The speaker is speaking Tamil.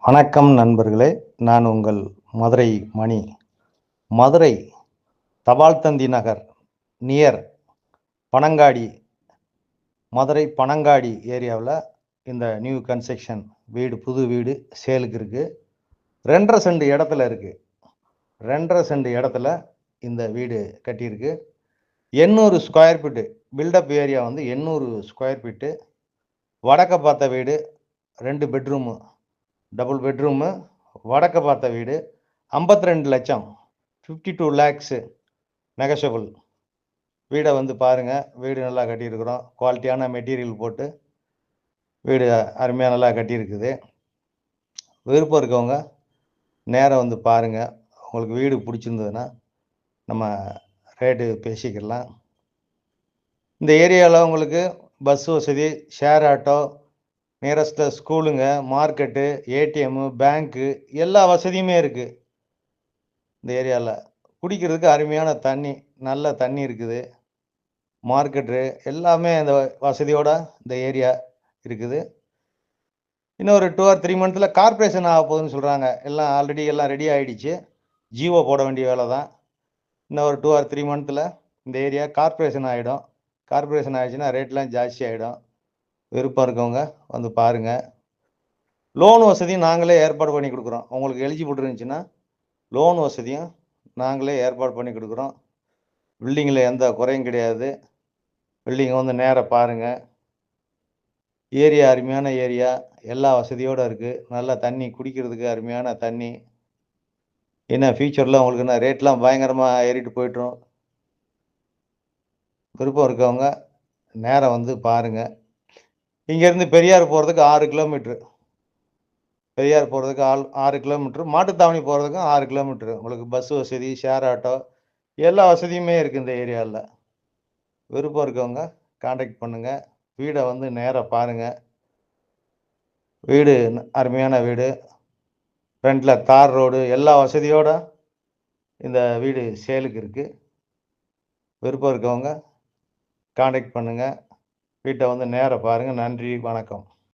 வணக்கம் நண்பர்களே, நான் உங்கள் மதுரை மணி. மதுரை தபால்தந்தி நகர் நியர் பனங்காடி, மதுரை பனங்காடி ஏரியாவில் இந்த நியூ கன்ஸ்ட்ரக்ஷன் வீடு, புது வீடு சேலுக்கு இருக்குது. 2.5 சென்ட் இடத்துல இருக்குது. 2.5 சென்ட் இடத்துல இந்த வீடு கட்டியிருக்கு. 800 ஸ்கொயர் ஃபீட்டு பில்டப் ஏரியா வந்து 800 ஸ்கொயர் ஃபீட்டு. வடக்க பார்த்த வீடு, 2 பெட்ரூமு, டபுள் பெட்ரூமு, வடக்க பார்த்த வீடு. 52 லட்சம், 52 லேக்ஸு நெகஷபிள். வீடை வந்து பாருங்கள். வீடு நல்லா கட்டியிருக்கிறோம். குவாலிட்டியான மெட்டீரியல் போட்டு வீடு அருமையாக நல்லா கட்டியிருக்குது. விருப்பம் இருக்கவங்க நேரம் வந்து பாருங்கள். உங்களுக்கு வீடு பிடிச்சிருந்ததுன்னா நம்ம ரேட்டு பேசிக்கலாம். இந்த ஏரியாவில் உங்களுக்கு பஸ் வசதி, ஷேர் ஆட்டோ, நியரஸ்ட்டில் ஸ்கூலுங்க, மார்க்கெட்டு, ஏடிஎம்மு, பேங்க்கு எல்லா வசதியுமே இருக்குது. இந்த ஏரியாவில் குடிக்கிறதுக்கு அருமையான தண்ணி, நல்ல தண்ணி இருக்குது. மார்க்கெட்டு எல்லாமே இந்த வசதியோட இந்த ஏரியா இருக்குது. இன்னும் ஒரு 2 or 3 மந்த்தில் கார்ப்பரேஷன் ஆக போகுதுன்னு சொல்கிறாங்க. எல்லாம் ஆல்ரெடி எல்லாம் ரெடி ஆகிடுச்சு. ஜிஓ போட வேண்டிய வேலை தான். இன்னும் ஒரு 2 or 3 மந்த்தில் இந்த ஏரியா கார்ப்பரேஷன் ஆகிடும். கார்ப்பரேஷன் ஆகிடுச்சுன்னா ரேட்லாம் ஜாஸ்தி ஆகிடும். விருப்பம் இருக்கவங்க வந்து பாருங்கள். லோன் வசதியும் நாங்களே ஏற்பாடு பண்ணி கொடுக்குறோம். உங்களுக்கு எலிஜிபிள் இருந்துச்சுன்னா லோன் வசதியும் நாங்களே ஏற்பாடு பண்ணி கொடுக்குறோம். பில்டிங்கில் எந்த குறையும் கிடையாது. பில்டிங்கை வந்து நேராக பாருங்கள். ஏரியா அருமையான ஏரியா, எல்லா வசதியோடு இருக்குது. நல்லா தண்ணி, குடிக்கிறதுக்கு அருமையான தண்ணி. என்ன ஃபியூச்சரில் உங்களுக்கு என்ன ரேட்லாம் பயங்கரமாக ஏறிட்டு போய்ட்டுரும். விருப்பம் இருக்கவங்க நேரம் வந்து பாருங்கள். இங்கேருந்து பெரியார் போகிறதுக்கு 6 கிலோமீட்ரு. பெரியார் போகிறதுக்கு 6 கிலோமீட்ரு. மாட்டுத்தாவணி போகிறதுக்கும் 6 கிலோமீட்ரு. உங்களுக்கு பஸ் வசதி, ஷேர் ஆட்டோ எல்லா வசதியுமே இருக்குது இந்த ஏரியாவில். விருப்பம் இருக்கவங்க கான்டாக்ட் பண்ணுங்கள். வீடை வந்து நேராக பாருங்கள். வீடு அருமையான வீடு. ஃப்ரண்டில் தார் ரோடு எல்லா வசதியோட இந்த வீடு சேலுக்கு இருக்குது. விருப்பம் இருக்கவங்க கான்டாக்ட் பண்ணுங்கள். வீட்டை வந்து நேராக பாருங்கள். நன்றி, வணக்கம்.